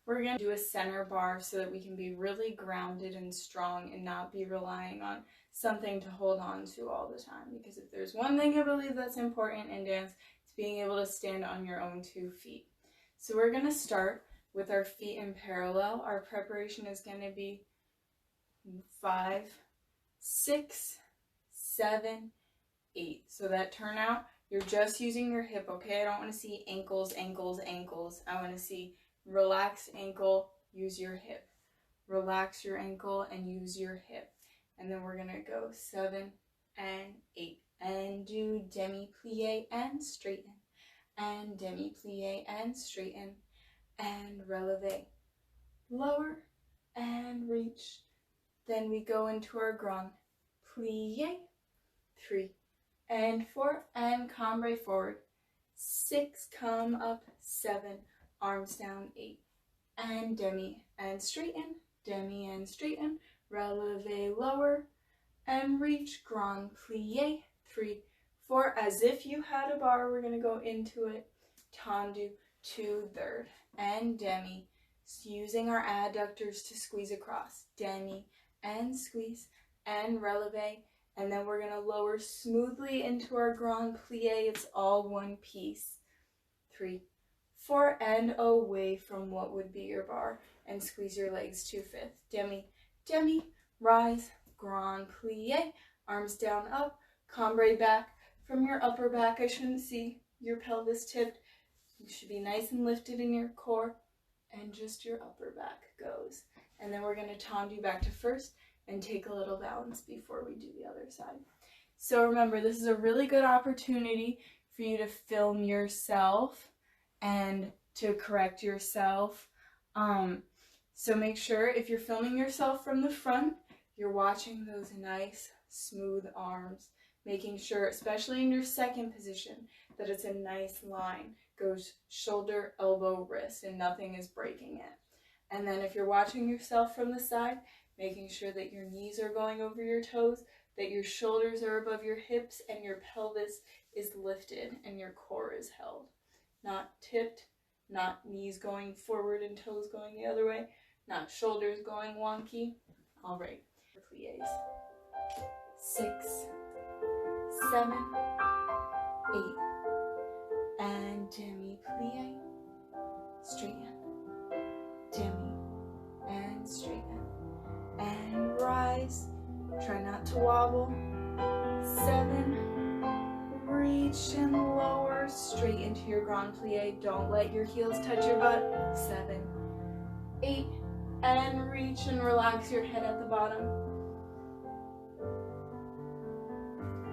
we're going to do a center bar so that we can be really grounded and strong and not be relying on something to hold on to all the time. Because if there's one thing I believe that's important in dance, it's being able to stand on your own 2 feet. So we're going to start with our feet in parallel. Our preparation is going to be 5, 6, 7, 8. So that turnout, you're just using your hip, okay? I don't want to see ankles, ankles, ankles. I want to see relaxed ankle, use your hip. Relax your ankle and use your hip. And then we're going to go 7 and 8. And do demi-plie and straighten. And demi-plie and straighten. And releve. Lower and reach. Then we go into our grand plie. 3 and 4 and cambre forward. 6, come up. 7, arms down. 8 and demi and straighten. Demi and straighten. Releve, lower and reach. Grand plie. 3, 4. As if you had a bar, we're going to go into it. Tendu to third and demi. Using our adductors to squeeze across. Demi and squeeze and releve. And then we're going to lower smoothly into our grand plie. It's all one piece. 3, 4, and away from what would be your bar. And squeeze your legs to 5th. Demi, demi, rise, grand plie. Arms down, up, cambre back. From your upper back, I shouldn't see your pelvis tipped. You should be nice and lifted in your core. And just your upper back goes. And then we're going to tendu back to first and take a little balance before we do the other side. So remember, this is a really good opportunity for you to film yourself and to correct yourself. So make sure if you're filming yourself from the front, you're watching those nice, smooth arms, making sure, especially in your second position, that it's a nice line. Goes shoulder, elbow, wrist, and nothing is breaking it. And then if you're watching yourself from the side, making sure that your knees are going over your toes, that your shoulders are above your hips, and your pelvis is lifted and your core is held. Not tipped, not knees going forward and toes going the other way, not shoulders going wonky. All right, plies. 6, 7, 8, and demi-plie, straighten, demi, and straighten, and rise, try not to wobble. 7, reach and lower, straight into your grand plie, don't let your heels touch your butt. 7, 8, and reach and relax your head at the bottom.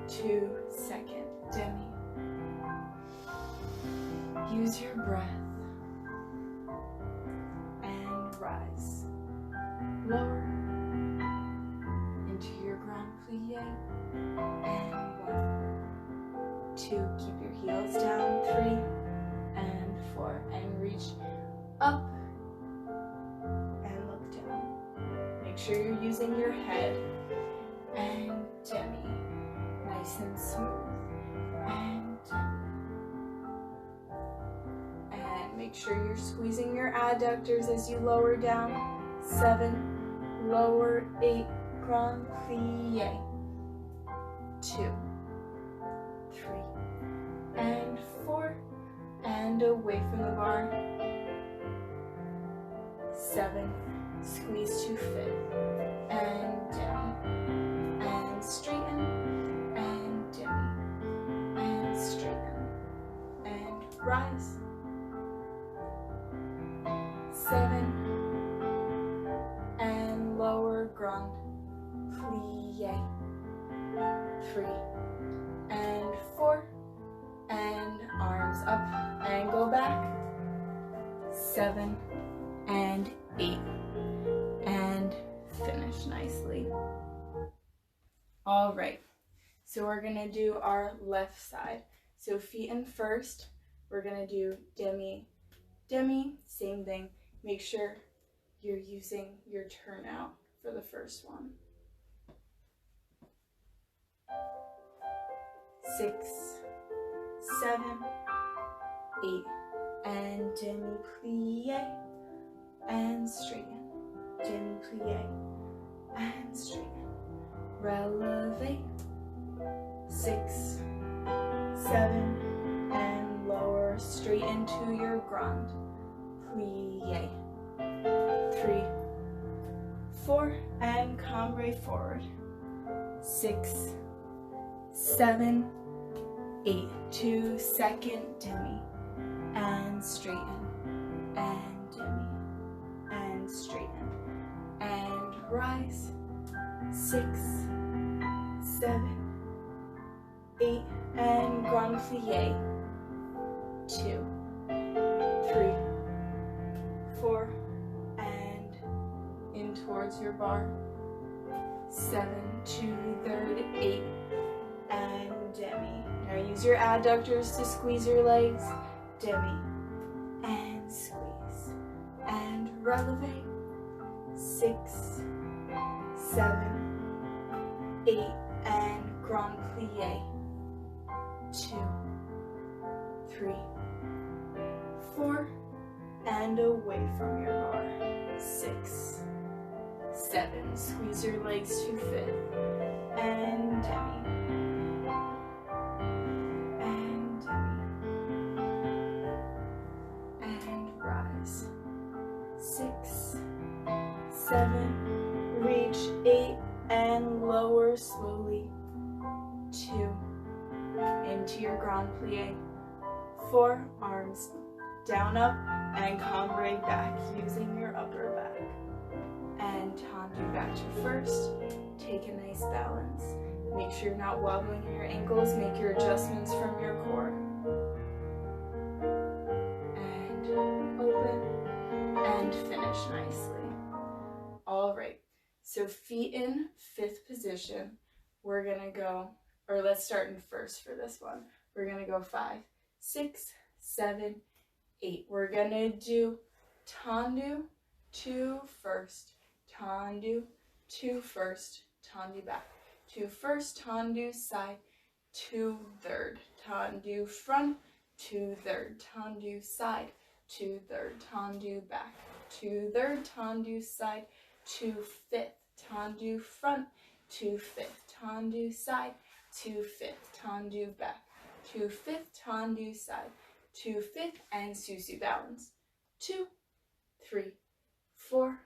2, second, demi. Use your breath and rise. Lower into your grand plie and 1, 2, keep your heels down. 3 and 4 and reach up and look down. Make sure you're using your head and demi, nice and smooth, and demi. Make sure you're squeezing your adductors as you lower down. 7, lower. 8, grand plie. 2, 3, and 4, and away from the bar. 7, squeeze to 5th, and demi, and straighten, and demi, and straighten, and rise. 7, and lower, grand plie. 3 and 4, and arms up and go back. 7 and 8, and finish nicely. All right, so we're gonna do our left side. So feet in first, we're gonna do demi, demi, same thing. Make sure you're using your turnout for the first one. 6, 7, 8, and demi-plie. and straighten, demi-plie, and straighten, releve, 6, 7, and lower, straighten to your grand, plie, 3, 4, and cambre forward, 6, 7, 8, 2, second demi, and straighten, and demi, and straighten, and rise, 6, 7, 8, and grand plie, 2, 3, 4, and in towards your bar, 7, 2, third, 8, and demi. Now use your adductors to squeeze your legs, demi, and squeeze, and releve, 6, 7, 8, and grand plie, 2, 3, 4, and away from your bar, 6, 7, squeeze your legs to fifth, and demi, and demi, and rise, 6, 7, reach 8, and lower slowly, 2, into your grand plie, 4, arms down, up, and cambre back, using your upper back, and tendu back to first, take a nice balance, make sure you're not wobbling in your ankles, make your adjustments from your core, and open, and finish nicely. All right, so feet in fifth position, we're gonna go, or let's start in first for this one, we're gonna go 5, 6, 7, 8. We're gonna do tendu, 2 first, tendu, 2 first, tendu back, 2 first, tendu side, 2 third, tendu front, 2 third, tendu side, 2 third, tendu back, 2 third, tendu side, 2 fifth, tendu front, 2 fifth, tendu side, 2 fifth, tendu back, 2 fifth, tendu side, 2 fifth, and susu balance, 2, 3, 4,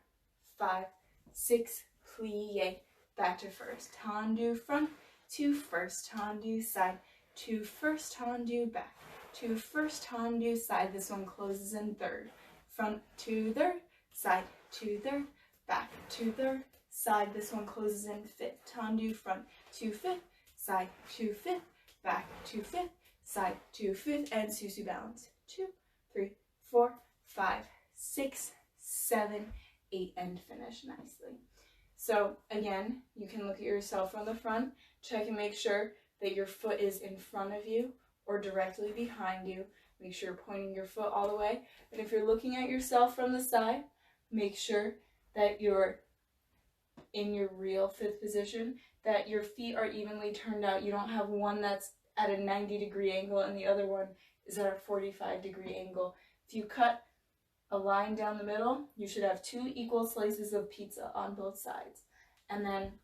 5, 6, plie, back to first, tendu front, 2 first, tendu side, 2 first, tendu back, 2 first, tendu side, this one closes in third, front, 2 third, side, 2 third, back, 2 third, side, this one closes in fifth, tendu front, 2 fifth, side, 2 fifth, back, 2 fifth, side, 2 fifth, and susu balance, 2, 3, 4, 5, 6, 7, 8, and finish nicely. So again, you can look at yourself from the front, check and make sure that your foot is in front of you or directly behind you. Make sure you're pointing your foot all the way. And if you're looking at yourself from the side, make sure that you're in your real fifth position, that your feet are evenly turned out. You don't have one that's at a 90-degree angle and the other one is at a 45-degree angle. If you cut a line down the middle, you should have 2 equal slices of pizza on both sides. And then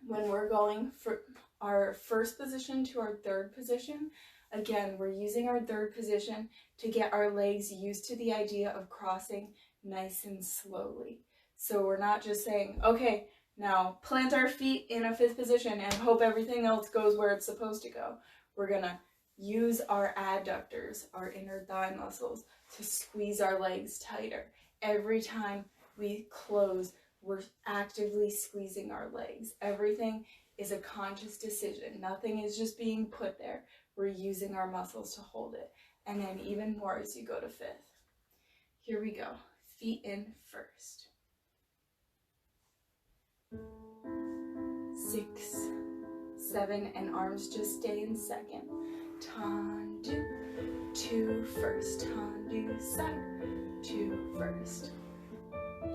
when we're going for our first position to our third position, again, we're using our third position to get our legs used to the idea of crossing nice and slowly. So we're not just saying, okay, now plant our feet in a fifth position and hope everything else goes where it's supposed to go. We're gonna use our adductors, our inner thigh muscles, to squeeze our legs tighter. Every time we close, we're actively squeezing our legs. Everything is a conscious decision. Nothing is just being put there. We're using our muscles to hold it. And then even more as you go to fifth. Here we go. Feet in first. 6, 7, and arms just stay in second. Tendu, 2 first, tendu side, 2 first.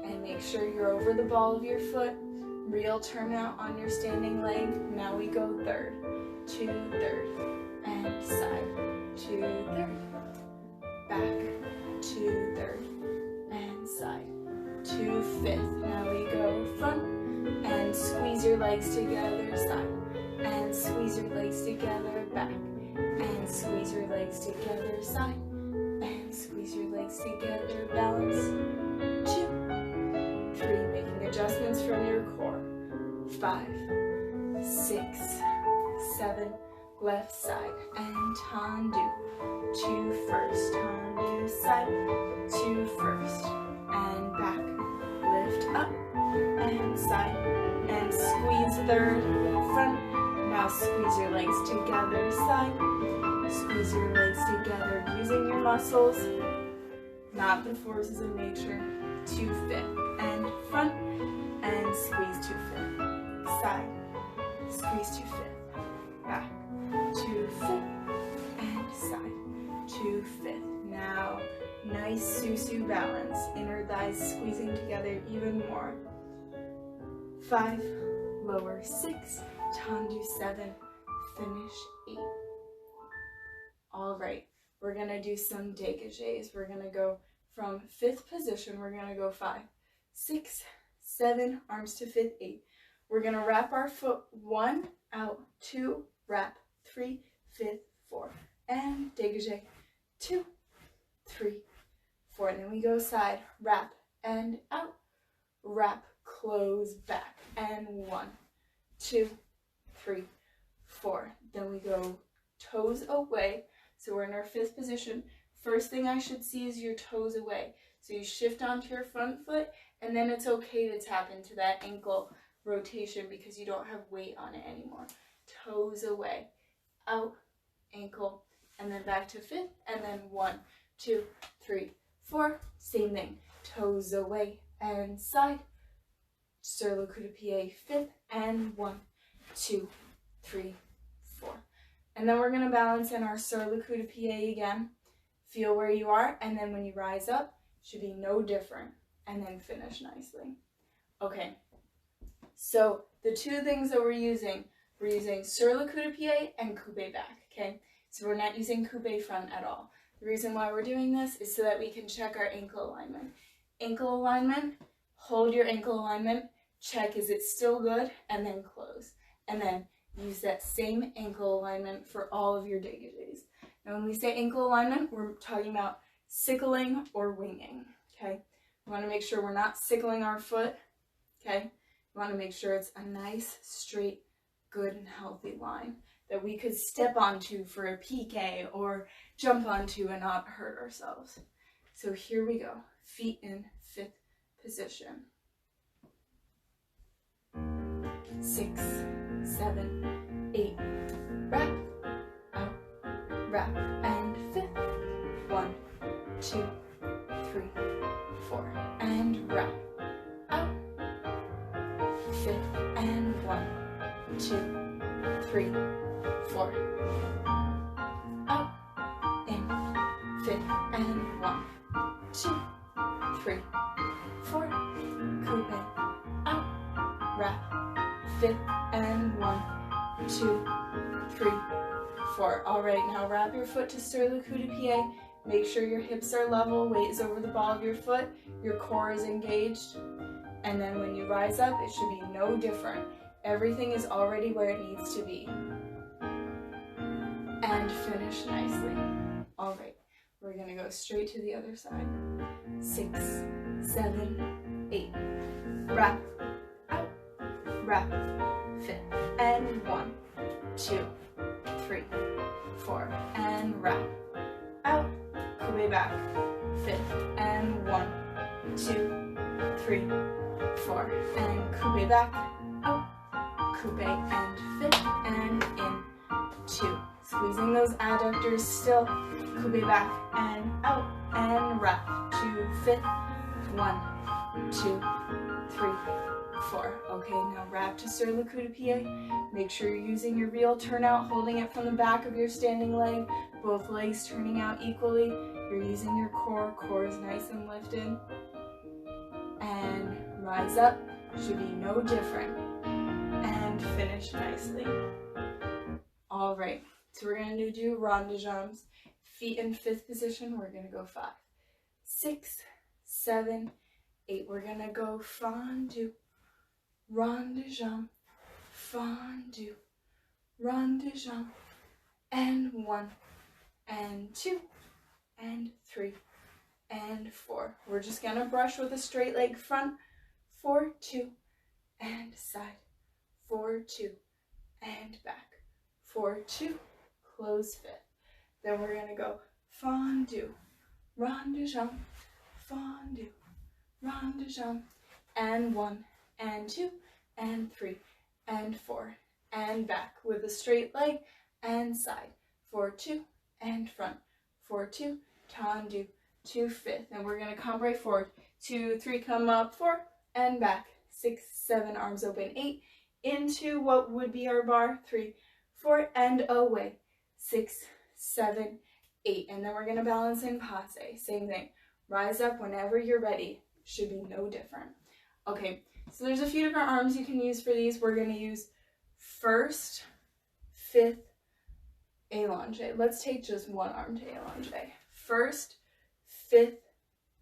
And make sure you're over the ball of your foot. Real turnout on your standing leg. Now we go third, 2 third, and side, 2 third, back, 2 third, and side, to fifth. Now we go front and squeeze your legs together, side, and squeeze your legs together, back, and squeeze your legs together, side, and squeeze your legs together, balance, 2, 3, making adjustments from your core, 5, 6, 7, left side, and tendu, 2 first, tendu side, 2 first, and back, lift up, and side, and squeeze third, front, now squeeze your legs together, side, squeeze your legs together, using your muscles, not the forces of nature, 2 fifth, and front, and squeeze 2 fifth, side, squeeze 2 fifth, back, 2 fifth, and side, 2 fifth. Now, nice susu balance, inner thighs squeezing together even more. 5, lower 6, tendu 7, finish 8. All right, we're gonna do some dégagés. We're gonna go from fifth position, we're gonna go 5, 6, 7, arms to fifth, 8. We're gonna wrap our foot 1, out, 2, wrap, 3, fifth, 4, and dégagé, 2, 3, 4, and then we go side, wrap, and out, wrap, close, back, and 1, 2, 3, 4. Then we go toes away, so we're in our fifth position. First thing I should see is your toes away. So you shift onto your front foot, and then it's okay to tap into that ankle rotation because you don't have weight on it anymore. Toes away, out, ankle, and then back to fifth, and then 1, 2, 3, 4. Same thing, toes away and side, sur le coup de pied, fifth, and 1, 2, 3, 4. And then we're gonna balance in our sur le coup de pied again. Feel where you are, and then when you rise up, should be no different, and then finish nicely. Okay, so the two things that we're using sur le coup de pied and coupe back, okay? So we're not using coupe front at all. The reason why we're doing this is so that we can check our ankle alignment. Ankle alignment, hold your ankle alignment, check is it still good, and then close. And then use that same ankle alignment for all of your dégagés. Now when we say ankle alignment, we're talking about sickling or winging, okay? We want to make sure we're not sickling our foot, okay? We want to make sure it's a nice, straight, good, and healthy line that we could step onto for a piqué or jump onto and not hurt ourselves. So here we go, feet in fifth position. 6, 7, 8, wrap, out, wrap, and fifth, 1, 2, 3, 4, and wrap, out, fifth, and 1, 2, 3, 4, out, in, fifth, and 1, 2, 3, 4, coupe, out, wrap, fifth, and 1, 2, 3, 4. All right, now wrap your foot to sur le coup de pied. Make sure your hips are level, weight is over the ball of your foot, your core is engaged, and then when you rise up, it should be no different. Everything is already where it needs to be. And finish nicely. All right, we're gonna go straight to the other side. 6, 7, 8, wrap, out, wrap, fifth, and 1, 2, 3, 4, and wrap, out, coupe back, fifth, and 1, 2, 3, 4, and coupe back, out, coupe, and fifth, and in, 2. Squeezing those adductors still, coupe back, and out, and wrap, to fifth, 1, 2, 3, 4. Okay, now wrap to sur le coup de pied. Make sure you're using your real turnout, holding it from the back of your standing leg, both legs turning out equally. You're using your core is nice and lifted. And rise up, should be no different. And finish nicely. All right, so we're gonna do rond de jambes. Feet in fifth position, we're gonna go 5, 6, 7, 8. We're gonna go fondue, rond de jambe, fondue, rond de jambe, and 1, and 2, and 3, and 4. We're just gonna brush with a straight leg front, 4, 2, and side, 4, 2, and back, 4, 2, close 5th. Then we're gonna go fondue, rond de jambe, fondue, rond de jambe, and 1, and 2, and 3, and 4, and back with a straight leg and side, 4, 2, and front, 4, 2, tendu, to 5th. And we're gonna come right forward, 2, 3, come up, 4, and back, 6, 7, arms open, 8, into what would be our bar, 3, 4, and away, 6, 7, 8. And then we're gonna balance in passe, same thing. Rise up whenever you're ready, should be no different. Okay, so there's a few different arms you can use for these. We're gonna use 1st, 5th, allongé. Let's take just one arm to allongé. 1st, 5th,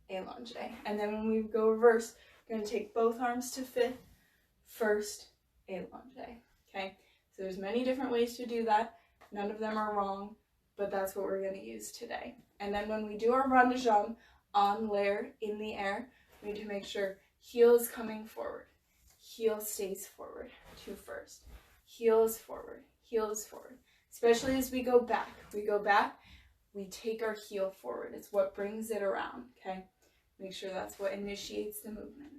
allongé. And then when we go reverse, we're gonna take both arms to 5th, 1st, allongé. Okay, so there's many different ways to do that. None of them are wrong, but that's what we're gonna use today. And then when we do our rond de jambe on layer in the air, we need to make sure heel is coming forward, heel stays forward to 1st, heel is forward, heel is forward. Especially as we go back, we take our heel forward. It's what brings it around, okay? Make sure that's what initiates the movement.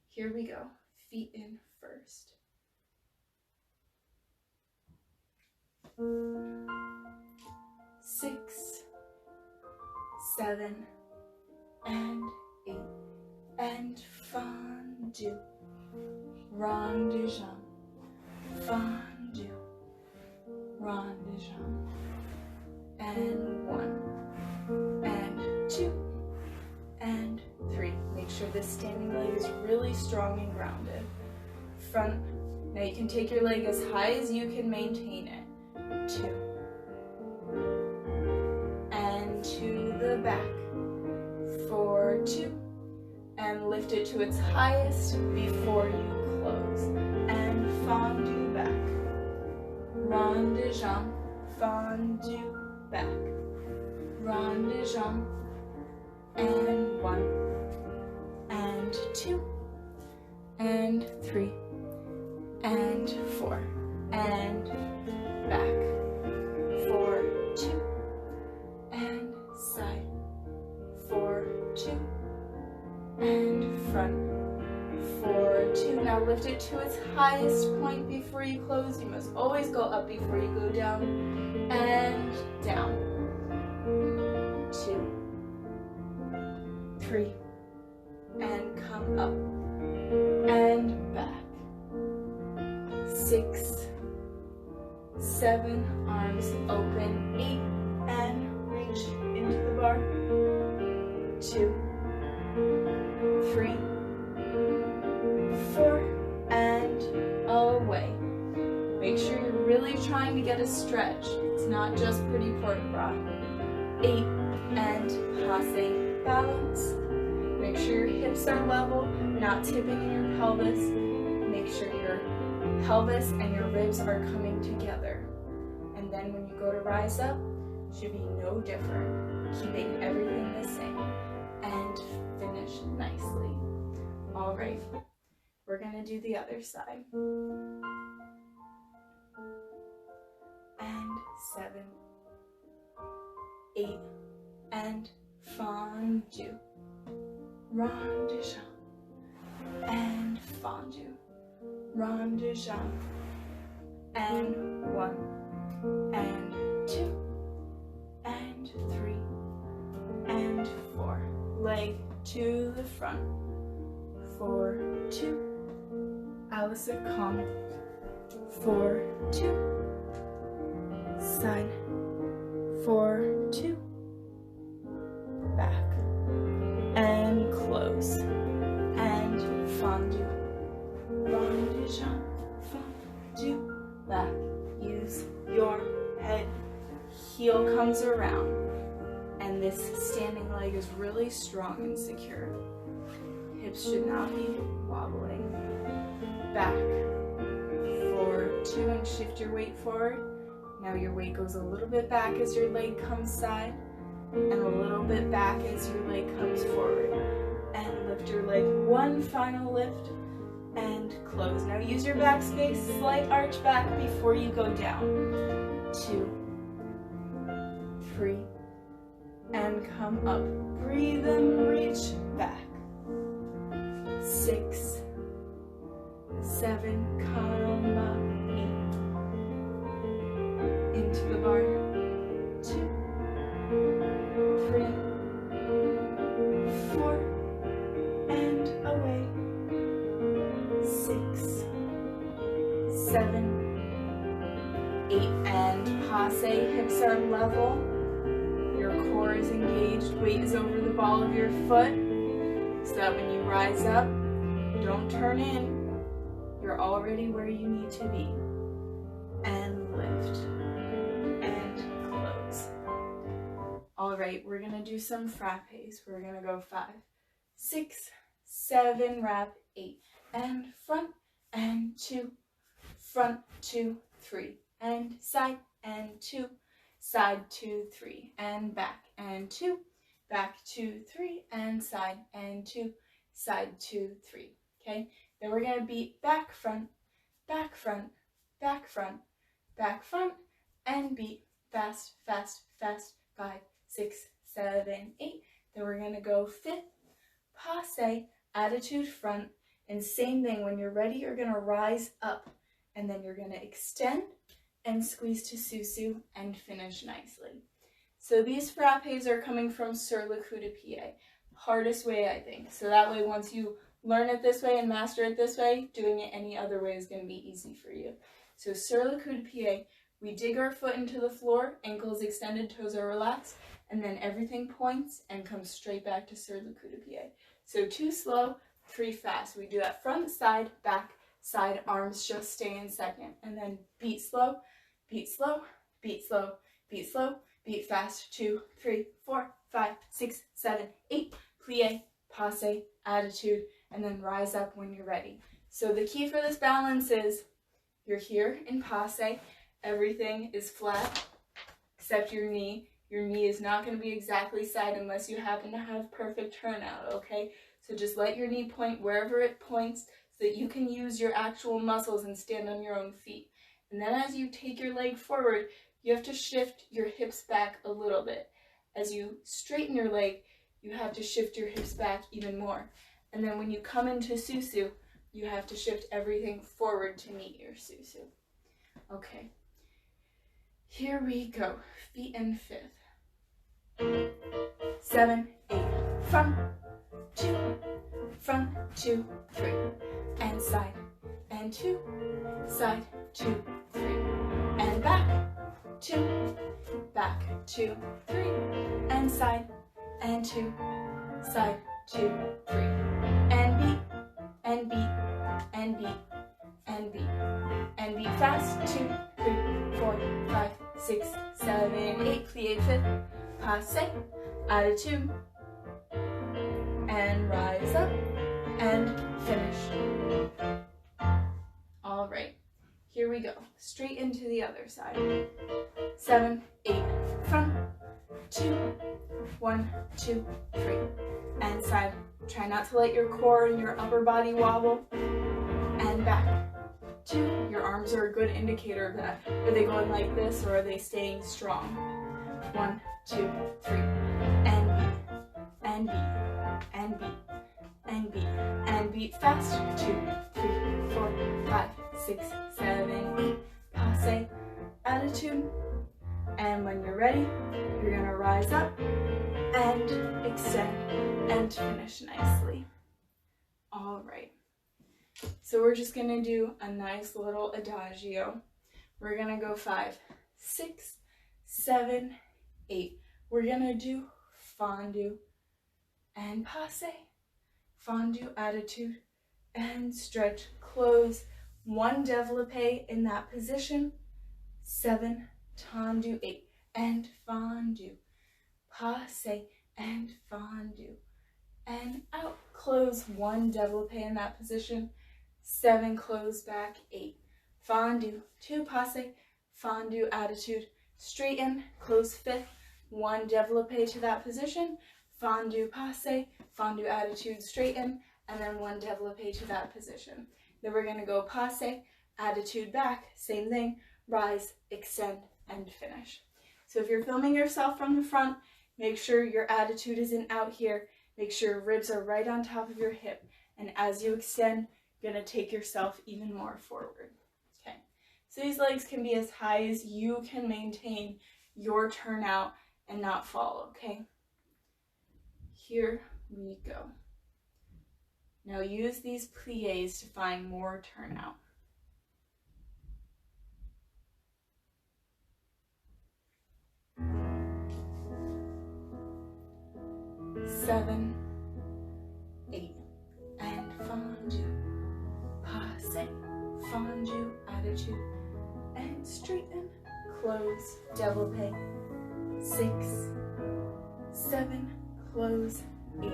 Here we go, feet in first. 6, 7, and 8, and fondue, rond de jambe, fondue, rond de jambe, and 1, and 2, and 3. Make sure this standing leg is really strong and grounded. Front, now you can take your leg as high as you can maintain it. 2, and to the back, 4, 2, and lift it to its highest before you close, and fondue back, rond de jambe, fondue back, rond de jambe, and 1, and 2, and 3, and 4, and back, 4, 2, and side, 4, 2, and front, 4, 2. Now lift it to its highest point before you close. You must always go up before you go down, and down, 2, 3, and come up, and back, 6, 7, arms open, 8, and reach into the bar, 2, 3, 4, and away. Make sure you're really trying to get a stretch. It's not just pretty port-a-bras. 8, and passe, balance. Make sure your hips are level, not tipping in your pelvis. Make sure your pelvis and your ribs are coming together. And then when you go to rise up, it should be no different, keeping everything the same, and finish nicely. All right, we're gonna do the other side. And 7, 8, and fondue, rond de jambe, and fondue, rond de jambe, and 1, and 2, and 3, and 4. Leg to the front, 4, 2, Alice of Calm, 4, 2, side, 4, 2, back, and close, and fondue, rond de jambe, fondue, back. Use your head, heel comes around, and this standing leg is really strong and secure. hips should not be wobbling. Back, forward, 2, and shift your weight forward. Now your weight goes a little bit back as your leg comes side, and a little bit back as your leg comes forward. And lift your leg, one final lift, and close. Now use your back space, slight arch back before you go down. 2, 3, and come up. Breathe and reach back. 6, 7, come up. 8, into the bar. 2, 3, 4, and away. 6, 7, 8, and passe. Hips are level. Your core is engaged. Weight is over the ball of your foot, so that when you rise up, don't turn in. You're already where you need to be. And lift. And close. All right, we're gonna do some frappes. We're gonna go 5, 6, 7, wrap, 8, and front, and 2, front, 2, 3, and side, and 2, side, 2, 3, and back, and 2, back, 2, 3, and side, and 2, side, 2, 3, okay? Then we're gonna beat back, front, back, front, back, front, back, front, and beat fast, fast, fast, 5, 6, 7, 8. Then we're gonna go 5th, passe, attitude front, and same thing, when you're ready, you're gonna rise up, and then you're gonna extend and squeeze to susu and finish nicely. So these frappes are coming from sur le coup de pied. Hardest way, I think. So that way, once you learn it this way and master it this way, doing it any other way is gonna be easy for you. So sur le coup de pied, we dig our foot into the floor, ankles extended, toes are relaxed, and then everything points and comes straight back to sur le coup de pied. So 2 slow, 3 fast. We do that front, side, back, side, arms just stay in second. And then beat slow, beat slow, beat slow, beat slow, beat fast. 2, 3, 4, 5, 6, 7, 8. Plie, passe, attitude, and then rise up when you're ready. So the key for this balance is you're here in passe. Everything is flat except your knee. Your knee is not going to be exactly side unless you happen to have perfect turnout, okay? So just let your knee point wherever it points so that you can use your actual muscles and stand on your own feet. And then as you take your leg forward, you have to shift your hips back a little bit. As you straighten your leg, you have to shift your hips back even more. And then when you come into susu, you have to shift everything forward to meet your susu. Okay. Here we go. Feet in 5th. 7, 8. Front, 2, front, 2, 3. And side, and 2, side, 2, 3. And back, 2, back, 2, 3. And side, and 2, side, 2, 3. And beat, and beat, and beat, and beat. And beat fast. 2, 3, 4, 5, 6, 7, 8. Plie 5th, passe, attitude, and rise up, and finish. All right, here we go. Straight into the other side. 7, 8, front, 2, 1, 2, 3, and side. Try not to let your core and your upper body wobble, and back. 2, your arms are a good indicator of that. Are they going like this or are they staying strong? 1, 2, 3, and beat, and beat, and beat, and beat, and beat fast. 2, 3, 4, 5, 6, 7, 8. Passe, attitude, and when you're ready, you're gonna rise up and extend and finish nicely. All right. So we're just gonna do a nice little adagio. We're gonna go 5, 6, 7, 8. We're gonna do fondue and passe, fondue, attitude, and stretch, close. 1 développé in that position. 7, tendu, 8, and fondue, passe, and fondue, and out, close, 1 développé in that position, 7, close back, 8, fondu, 2, passe, fondu, attitude, straighten, close 5th, 1 développé to that position, fondu, passe, fondu, attitude, straighten, and then 1 développé to that position. Then we're going to go passe, attitude back, same thing, rise, extend, and finish. So if you're filming yourself from the front, make sure your attitude isn't out here. Make sure your ribs are right on top of your hip. And as you extend, you're going to take yourself even more forward. Okay. So these legs can be as high as you can maintain your turnout and not fall, okay? Here we go. Now use these pliés to find more turnout. 7, 8, and fondu, passe, fondu, attitude, and straighten, close, développé, 6, 7, close, 8,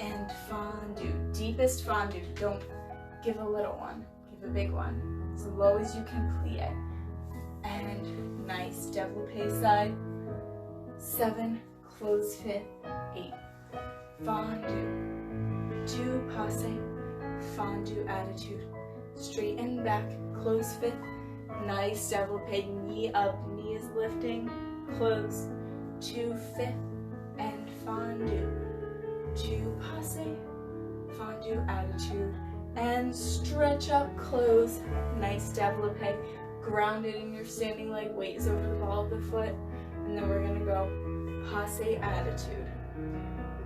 and fondu, deepest fondu, don't give a little one, give a big one, as low as you can plie, and nice développé side, 7, close 5th, 8, fondu, 2, passe, fondu, attitude, straighten back, close 5th, nice développé, knee up, knee is lifting, close, 2, 5th, and fondu, 2, passe, fondu, attitude, and stretch up, close, nice développé, grounded in your standing leg, weight is over the ball of the foot, and then we're gonna go passe, attitude,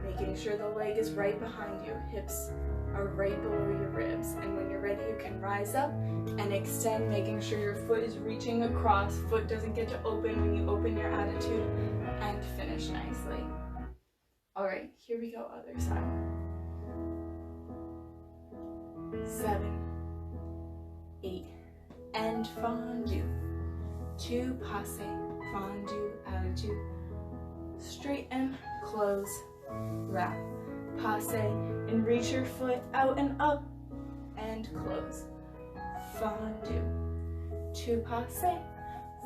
making sure the leg is right behind you, hips are right below your ribs, and when you're ready you can rise up and extend, making sure your foot is reaching across, foot doesn't get to open when you open your attitude, and finish nicely. Alright, here we go, other side. 7, 8, and fondu, 2, passe, fondu, attitude, straighten, close, wrap, passe, and reach your foot out and up, and close, fondu, 2, passe,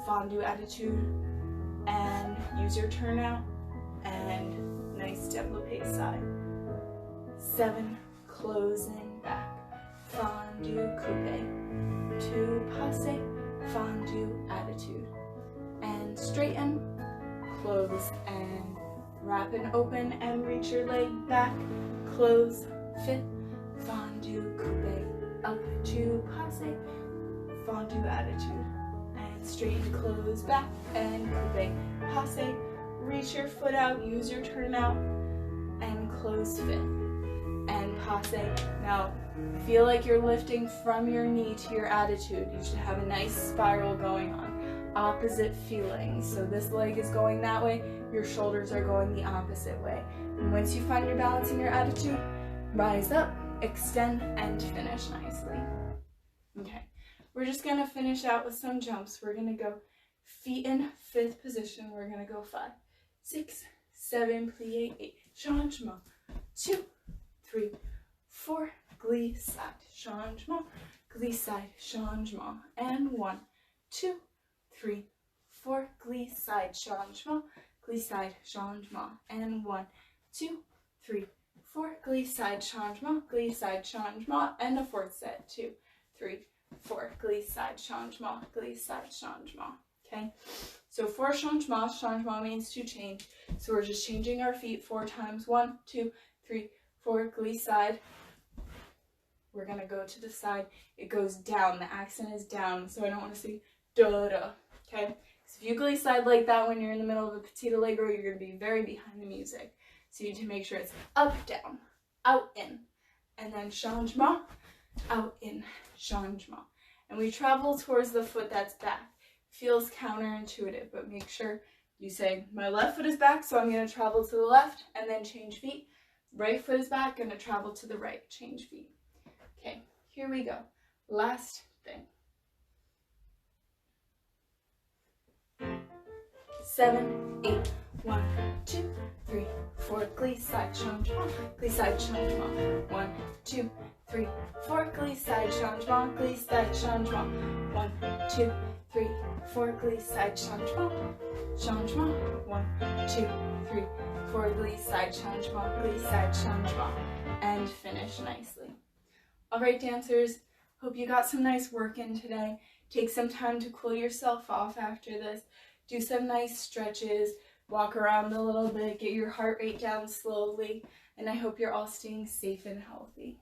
fondu, attitude, and use your turnout, and nice développé side, 7, close and back, fondu, coupe, 2, passe, fondu, attitude, and straighten, close, and wrap and open, and reach your leg back, close, 5th, fondu, coupe, up, 2, passe, fondu, attitude, and straighten, close, back, and coupe, passe, reach your foot out, use your turnout, and close 5th, and passe. Now, feel like you're lifting from your knee to your attitude. You should have a nice spiral going on. Opposite feelings. So this leg is going that way, your shoulders are going the opposite way. And once you find your balance in your attitude, rise up, extend, and finish nicely. Okay, we're just gonna finish out with some jumps. We're gonna go feet in 5th position. We're gonna go 5, 6, 7, plie, 8, changement, 2, 3, 4, glissade, changement, glissade, changement, and 1, 2, 3, 4, glissade, changement, glissade, changement, and 1, 2, 3, 4, glissade, changement, glissade, changement, and a 4th set, 2, 3, 4, glissade, changement, glissade, changement. Okay, so 4 changements, changement means to change, so we're just changing our feet 4 times, 1, 2, 3, 4, glissade. We're gonna go to the side, it goes down, the accent is down, so I don't want to say da-da, okay? So if you glissade like that when you're in the middle of a petit allegro, you're gonna be very behind the music. So you need to make sure it's up, down, out, in, and then changement, out, in, changement. And we travel towards the foot that's back. Feels counterintuitive, but make sure you say, my left foot is back, so I'm gonna travel to the left, and then change feet. Right foot is back, gonna travel to the right, change feet. Okay, here we go. Last thing. 7, 8. 1, 2, 3, 4. Glissade changement, glissade changement. 1, 2, 3, 4. Glissade changement, glissade changement. 1, 2, 3, 4. Glissade changement, changement. 1, 2, 3, 4. Glissade changement, glissade changement. And finish nicely. All right, dancers, hope you got some nice work in today. Take some time to cool yourself off after this. Do some nice stretches, walk around a little bit, get your heart rate down slowly, and I hope you're all staying safe and healthy.